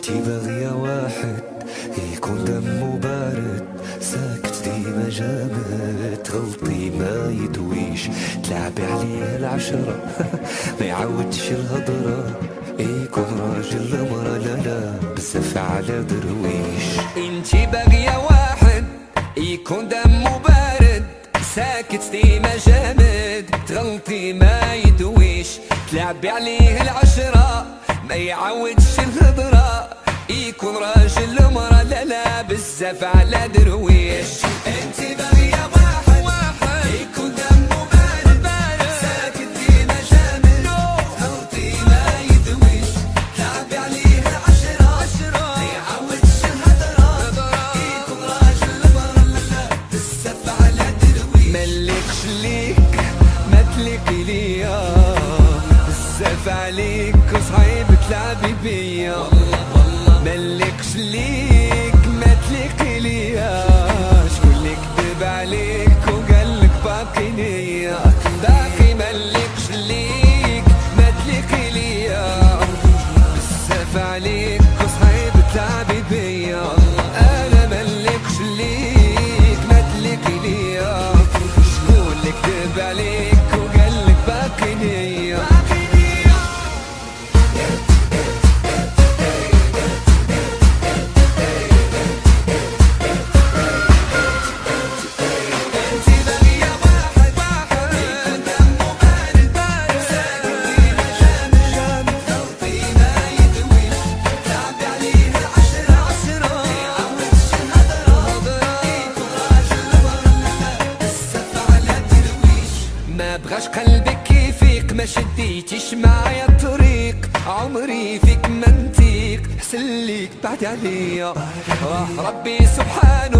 انتي باغية واحد يكون دمه بارد، ساكت ديما جامد، تغلطي ما يدويش، تلعبي عليه العشرة ما يعودش الهضرة، يكون راجل مرة لا لا بزاف على درويش. انتي باغية واحد يكون دمه بارد، ساكت ديما جامد، تغلطي ما يدويش، تلعبي عليه العشرة ما يعودش الهضرة، يكون راجل مرة لا لا بزاف على درويش. انتي باغية واحد يكون دمه بارد، ساكت ديما جامد، تغلطي ما يدويش، تلعبي عليه العشرة ما يعودش الهضرة، يكون راجل مرة لا لا بزاف على درويش. ملكش ليك ما تليقي ليا، بزاف عليك وصعيب تلعبي بيا، ملكش ليك ما تليقي ليا، شكون اللي كذب عليك وقالك باقي ليا، باقي ملكش ليك ما تليقي ليا، بزاف عليك وصعيب تلعبي بيا، انا ملكش ليك ما تليقي ليا، شكون اللي كذب عليك وقالك باقي ليا. ما بغاش قلبك يفيق، ما شديتيش معايا الطريق، عمري فيك منطيق، حسن ليك بعد عليا، ربي سبحانه